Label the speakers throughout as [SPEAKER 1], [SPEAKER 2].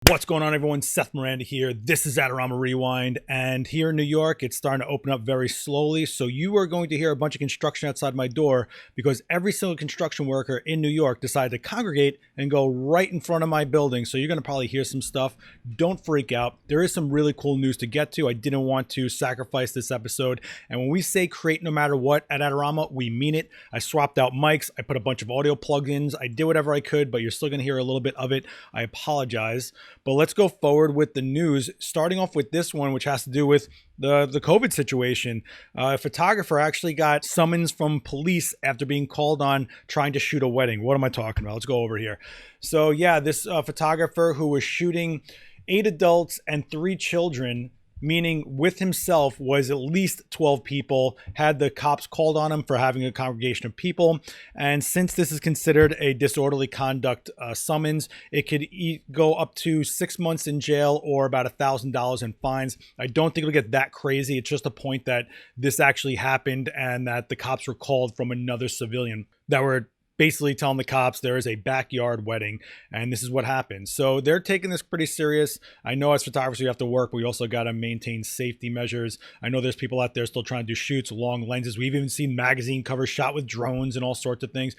[SPEAKER 1] What's going on, everyone? Seth Miranda here. This is Adorama Rewind, and here in New York, it's starting to open up very slowly, so you are going to hear a bunch of construction outside my door because every single construction worker in New York decided to congregate and go right in front of my building, so you're going to probably hear some stuff. Don't freak out. There is some really cool news to get to. I didn't want to sacrifice this episode, and when we say create no matter what at Adorama, we mean it. I swapped out mics. I put a bunch of audio plugins. I did whatever I could, but you're still going to hear a little bit of it. I apologize. But let's go forward with the news, starting off with this one, which has to do with the COVID situation. A photographer actually got summons from police after being called on trying to shoot a wedding. What am I talking about? Let's go over here. So yeah, this photographer who was shooting 8 adults and 3 children, meaning with himself was at least 12 people, had the cops called on him for having a congregation of people. And since this is considered a disorderly conduct summons, it could go up to 6 months in jail or about $1,000 in fines. I don't think it'll get that crazy. It's just a point that this actually happened and that the cops were called from another civilian that were basically telling the cops there is a backyard wedding and this is what happened. So they're taking this pretty serious. I know as photographers we have to work, but we also got to maintain safety measures. I know there's people out there still trying to do shoots, long lenses. We've even seen magazine covers shot with drones and all sorts of things.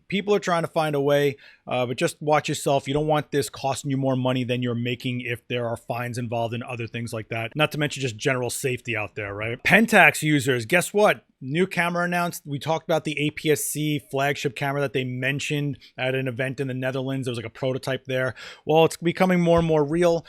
[SPEAKER 1] People are trying to find a way, but just watch yourself. You don't want this costing you more money than you're making if there are fines involved and other things like that. Not to mention just general safety out there, right? Pentax users, guess what? New camera announced. We talked about the APSC flagship camera that they mentioned at an event in the Netherlands. There was like a prototype there. Well, it's becoming more and more real.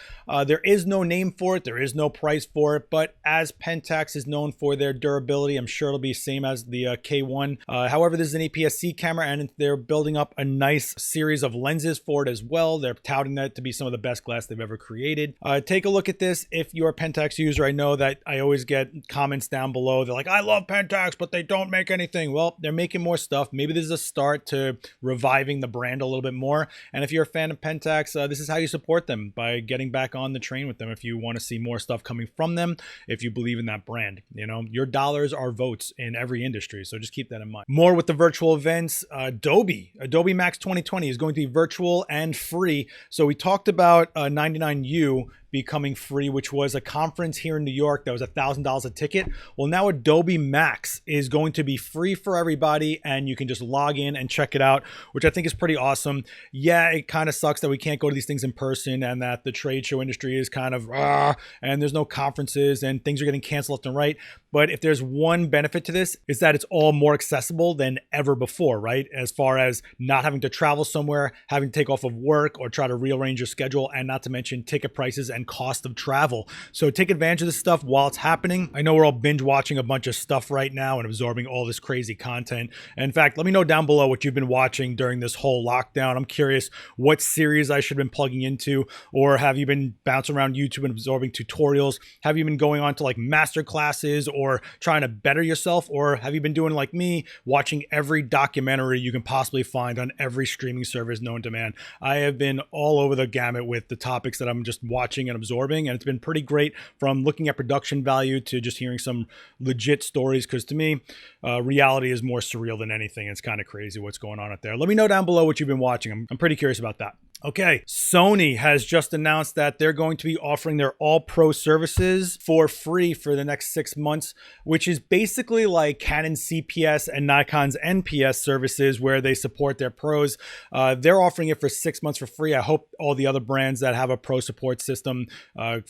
[SPEAKER 1] There is no name for it. There is no price for it. But as Pentax is known for their durability, I'm sure it'll be same as the K1. However, this is an APS-C camera and they're building up a nice series of lenses for it as well. They're touting that to be some of the best glass they've ever created. Take a look at this. If you're a Pentax user, I know that I always get comments down below. They're like, I love Pentax, but they don't make anything. Well, they're making more stuff. Maybe this is a start to reviving the brand a little bit more. And if you're a fan of Pentax, this is how you support them, by getting back on the train with them. If you want to see more stuff coming from them, if you believe in that brand, you know, your dollars are votes in every industry. So just keep that in mind. More with the virtual events. Adobe MAX 2020 is going to be virtual and free. So we talked about 99U becoming free, which was a conference here in New York that was $1,000 a ticket. Well, now Adobe MAX is going to be free for everybody and you can just log in and check it out, which I think is pretty awesome. Yeah, it kind of sucks that we can't go to these things in person and that the trade show industry is kind of and there's no conferences and things are getting canceled left and right. But if there's one benefit to this, is that it's all more accessible than ever before, right? As far as not having to travel somewhere, having to take off of work or try to rearrange your schedule, and not to mention ticket prices and cost of travel. So take advantage of this stuff while it's happening. I know we're all binge watching a bunch of stuff right now and absorbing all this crazy content. And in fact, let me know down below what you've been watching during this whole lockdown. I'm curious what series I should have been plugging into, or have you been bouncing around YouTube and absorbing tutorials? Have you been going on to like master classes or trying to better yourself? Or have you been doing like me, watching every documentary you can possibly find on every streaming service known to man? I have been all over the gamut with the topics that I'm just watching and absorbing, and it's been pretty great, from looking at production value to just hearing some legit stories, because to me, reality is more surreal than anything. It's kind of crazy what's going on out there. Let me know down below what you've been watching. I'm pretty curious about that. Okay, Sony has just announced that they're going to be offering their All Pro services for free for the next 6 months, which is basically like Canon CPS and Nikon's NPS services where they support their pros. They're offering it for 6 months for free. I hope all the other brands that have a pro support system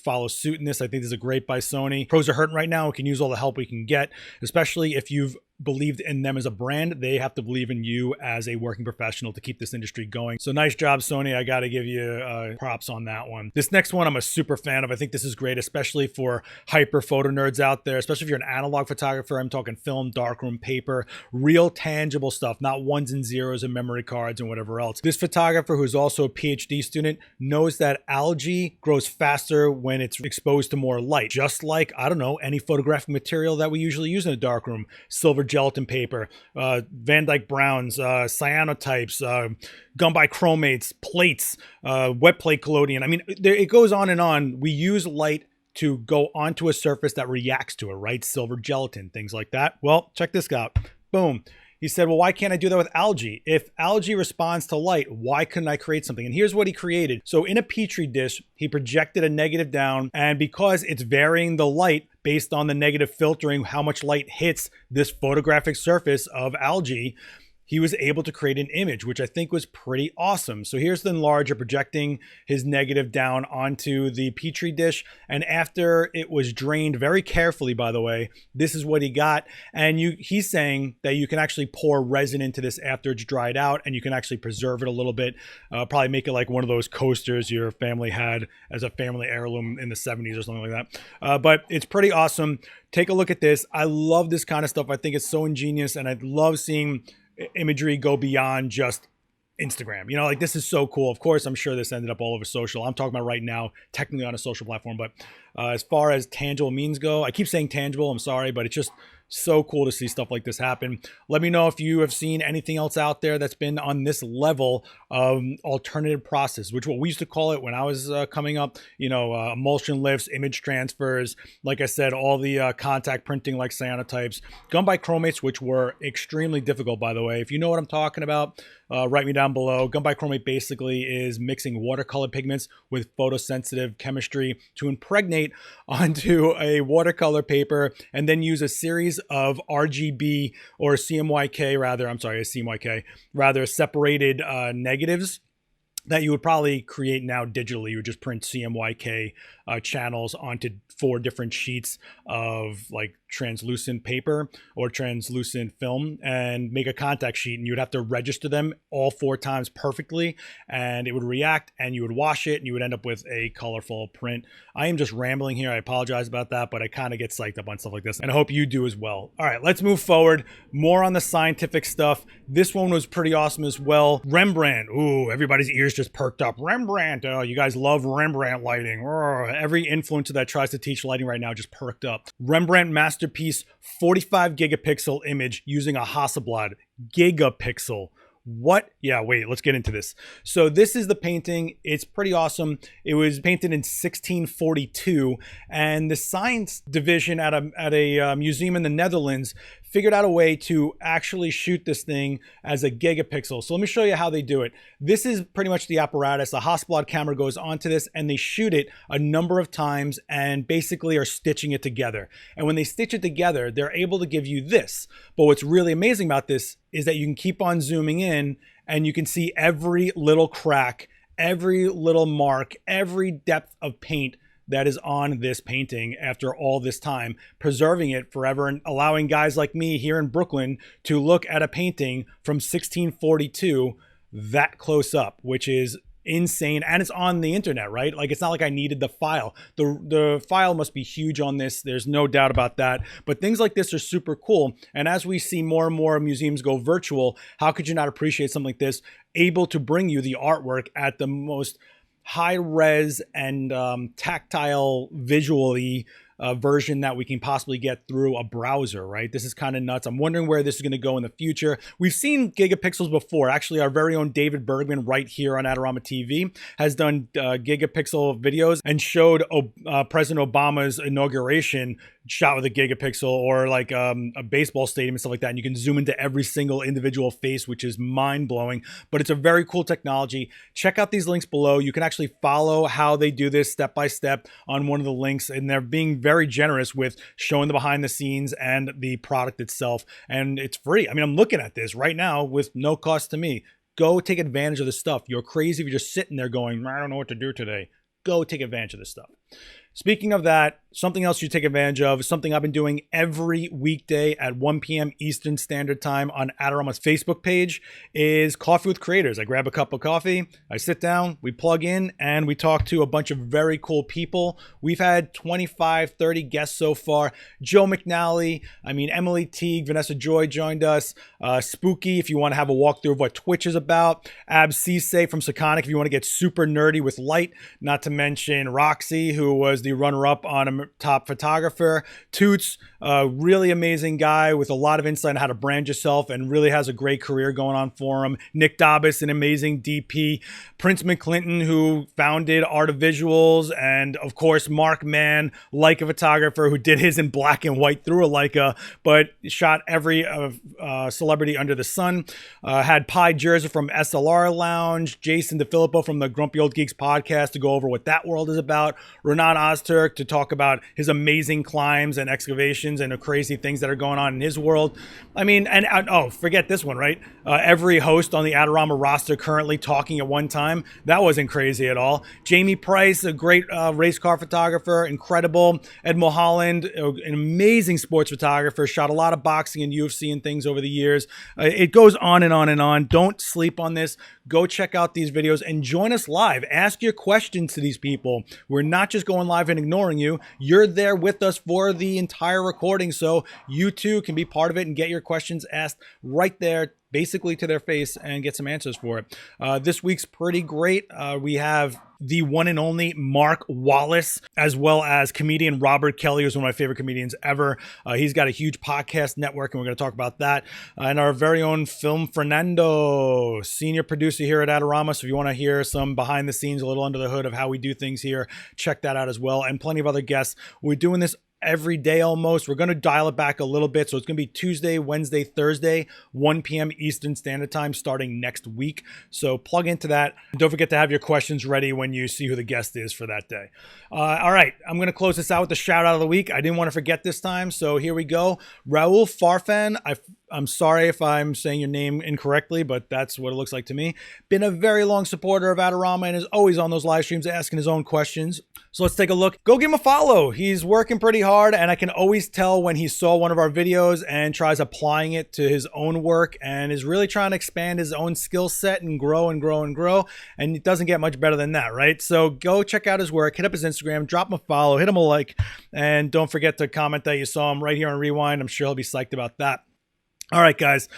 [SPEAKER 1] follow suit in this. I think this is a great by Sony. Pros are hurting right now. We can use all the help we can get, especially if you've believed in them as a brand. They have to believe in you as a working professional to keep this industry going. So nice job, Sony. I got to give you props on that one. This next one I'm a super fan of. I think this is great, especially for hyper photo nerds out there, especially if you're an analog photographer. I'm talking film, darkroom, paper, real tangible stuff, not ones and zeros and memory cards and whatever else. This photographer, who's also a PhD student, knows that algae grows faster when it's exposed to more light, just like, I don't know, any photographic material that we usually use in a darkroom. Silver gelatin paper, Van Dyke Browns, cyanotypes, gum bichromates, plates, wet plate collodion. I mean, it goes on and on. We use light to go onto a surface that reacts to it, right? Silver gelatin, things like that. Well, check this out. Boom. he said, well, why can't I do that with algae? If algae responds to light, why couldn't I create something? And here's what he created. So in a Petri dish, he projected a negative down, and because it's varying the light based on the negative filtering, how much light hits this photographic surface of algae, he was able to create an image, which I think was pretty awesome. So here's the enlarger projecting his negative down onto the Petri dish. And after it was drained very carefully, by the way, this is what he got. And he's saying that you can actually pour resin into this after it's dried out, and you can actually preserve it a little bit. Probably make it like one of those coasters your family had as a family heirloom in the 70s or something like that. But it's pretty awesome. Take a look at this. I love this kind of stuff. I think it's so ingenious, and I love seeing imagery go beyond just Instagram. You know, like, this is so cool. Of course, I'm sure this ended up all over social. I'm talking about right now, technically on a social platform, but as far as tangible means go, I keep saying tangible, I'm sorry, but it's just so cool to see stuff like this happen. Let me know if you have seen anything else out there that's been on this level of alternative process, which what we used to call it when I was coming up, you know, emulsion lifts, image transfers, like I said, all the contact printing like cyanotypes, gun bichromates, which were extremely difficult, by the way. If you know what I'm talking about, write me down below. Gun bichromate basically is mixing watercolor pigments with photosensitive chemistry to impregnate onto a watercolor paper and then use a series of RGB or CMYK rather, separated negatives that you would probably create now digitally. You would just print CMYK channels onto 4 different sheets of like translucent paper or translucent film and make a contact sheet, and you would have to register them all 4 times perfectly, and it would react, and you would wash it, and you would end up with a colorful print. I am just rambling here. I apologize about that, but I kind of get psyched up on stuff like this, and I hope you do as well. All right, let's move forward. More on the scientific stuff. This one was pretty awesome as well. Rembrandt. Ooh, everybody's ears just perked up. Rembrandt. Oh, you guys love Rembrandt lighting. Every influencer that tries to teach lighting right now just perked up. Rembrandt masterpiece 45 gigapixel image using a Hasselblad gigapixel. What? Yeah, wait, let's get into this. So this is the painting. It's pretty awesome. It was painted in 1642, and the science division at a museum in the Netherlands figured out a way to actually shoot this thing as a gigapixel. So let me show you how they do it. This is pretty much the apparatus. A Hasselblad camera goes onto this, and they shoot it a number of times and basically are stitching it together. And when they stitch it together, they're able to give you this. But what's really amazing about this is that you can keep on zooming in, and you can see every little crack, every little mark, every depth of paint that is on this painting after all this time, preserving it forever and allowing guys like me here in Brooklyn to look at a painting from 1642 that close up, which is insane. And it's on the internet, right? Like, it's not like I needed the file. The file must be huge on this. There's no doubt about that. But things like this are super cool. And as we see more and more museums go virtual, how could you not appreciate something like this, able to bring you the artwork at the most high res and tactile visually version that we can possibly get through a browser, right? This is kind of nuts. I'm wondering where this is going to go in the future. We've seen gigapixels before. Actually, our very own David Bergman right here on Adorama TV has done gigapixel videos and showed President Obama's inauguration shot with a gigapixel, or like a baseball stadium and stuff like that. And you can zoom into every single individual face, which is mind-blowing. But it's a very cool technology. Check out these links below. You can actually follow how they do this step by step on one of the links, and they're being very generous with showing the behind the scenes and the product itself. And it's free. I mean, I'm looking at this right now with no cost to me. Go take advantage of this stuff. You're crazy if you're just sitting there going, I don't know what to do today. Go take advantage of this stuff. Speaking of that, something else you take advantage of, something I've been doing every weekday at 1 p.m. Eastern Standard Time on Adorama's Facebook page, is Coffee with Creators. I grab a cup of coffee, I sit down, we plug in, and we talk to a bunch of very cool people. We've had 25, 30 guests so far. Joe McNally, Emily Teague, Vanessa Joy joined us. Spooky, if you want to have a walkthrough of what Twitch is about. APSC from Sakonic, if you want to get super nerdy with light. Not to mention Roxy, who was the the runner-up on a top photographer. Toots, really amazing guy with a lot of insight on how to brand yourself and really has a great career going on for him. Nick Dabbis, an amazing DP. Prince McClinton, who founded Art of Visuals, and of course Mark Mann, Leica photographer, who did his in black and white through a Leica, but shot every celebrity under the sun. Had Pi Jerza from SLR Lounge, Jason DeFilippo from the Grumpy Old Geeks podcast to go over what that world is about, Renan Ozturk to talk about his amazing climbs and excavations and the crazy things that are going on in his world. I mean, and oh, forget this one, right? Every host on the Adorama roster currently talking at one time. That wasn't crazy at all. Jamie Price, a great race car photographer, incredible. Ed Mulholland, an amazing sports photographer, shot a lot of boxing and UFC and things over the years. It goes on and on and on. Don't sleep on this. Go check out these videos and join us live. Ask your questions to these people. We're not just going live and ignoring you. You're there with us for the entire recording, so you too can be part of it and get your questions asked right there, basically to their face, and get some answers for it. This week's pretty great. We have the one and only Mark Wallace, as well as comedian Robert Kelly, who's one of my favorite comedians ever. He's got a huge podcast network, and we're going to talk about that. And our very own Film Fernando, senior producer here at Adorama. So if you want to hear some behind the scenes, a little under the hood of how we do things here, check that out as well. And plenty of other guests. We're doing this every day almost. We're going to dial it back a little bit. So it's going to be Tuesday, Wednesday, Thursday, 1 p.m. Eastern Standard Time starting next week. So plug into that. Don't forget to have your questions ready when you see who the guest is for that day. All right. I'm going to close this out with the shout out of the week. I didn't want to forget this time. So here we go. Raul Farfan. I'm sorry if I'm saying your name incorrectly, but that's what it looks like to me. Been a very long supporter of Adorama and is always on those live streams asking his own questions. So let's take a look. Go give him a follow. He's working pretty hard, and I can always tell when he saw one of our videos and tries applying it to his own work and is really trying to expand his own skill set and grow and grow and grow. And it doesn't get much better than that, right? So go check out his work, hit up his Instagram, drop him a follow, hit him a like, and don't forget to comment that you saw him right here on Rewind. I'm sure he'll be psyched about that. All right, guys,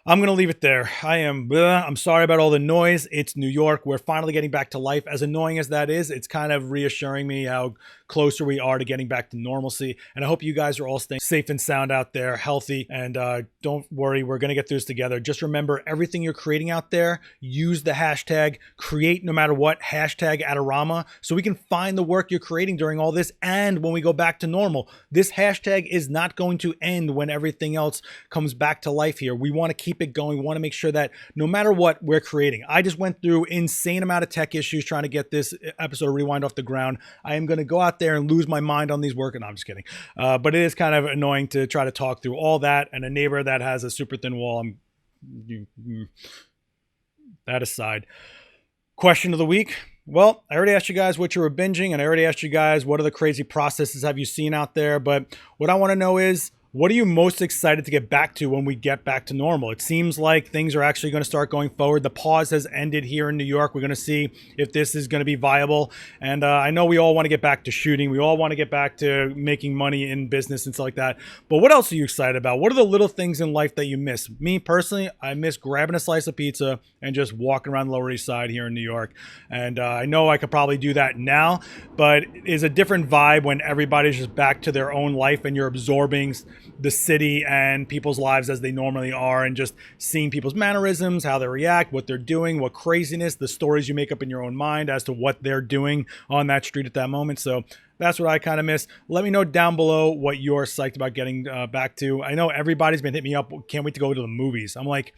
[SPEAKER 1] I'm going to leave it there. I'm sorry about all the noise. It's New York. We're finally getting back to life. As annoying as that is, it's kind of reassuring me how closer we are to getting back to normalcy. And I hope you guys are all staying safe and sound out there, healthy. And don't worry, we're going to get through this together. Just remember, everything you're creating out there, use the hashtag create no matter what, hashtag Adorama, so we can find the work you're creating during all this. And when we go back to normal, this hashtag is not going to end when everything else comes back to life here. We want to keep it going. We want to make sure that no matter what we're creating. I just went through insane amount of tech issues trying to get this episode of Rewind off the ground. I am going to go out there and lose my mind on these work. No, I'm just kidding. But it is kind of annoying to try to talk through all that and a neighbor that has a super thin wall. That aside. Question of the week. Well, I already asked you guys what you were binging, and I already asked you guys what other crazy processes have you seen out there. But what I want to know is, what are you most excited to get back to when we get back to normal? It seems like things are actually going to start going forward. The pause has ended here in New York. We're going to see if this is going to be viable. And I know we all want to get back to shooting. We all want to get back to making money in business and stuff like that. But what else are you excited about? What are the little things in life that you miss? Me personally, I miss grabbing a slice of pizza and just walking around the Lower East Side here in New York. And I know I could probably do that now, but it's a different vibe when everybody's just back to their own life and you're absorbing the city and people's lives as they normally are, and just seeing people's mannerisms, how they react, what they're doing, what craziness, the stories you make up in your own mind as to what they're doing on that street at that moment. So that's what I kind of miss. Let me know down below what you're psyched about getting back to. I know everybody's been hitting me up. Can't wait to go to the movies. I'm like,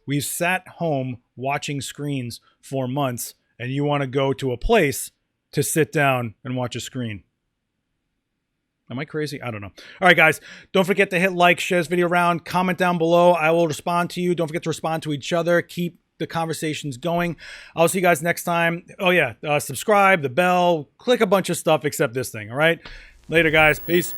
[SPEAKER 1] we've sat home watching screens for months, and you want to go to a place to sit down and watch a screen. Am I crazy? I don't know. All right, guys, don't forget to hit like, share this video around, comment down below. I will respond to you. Don't forget to respond to each other. Keep the conversations going. I'll see you guys next time. Oh, yeah, subscribe, the bell, click a bunch of stuff except this thing, all right? Later, guys. Peace.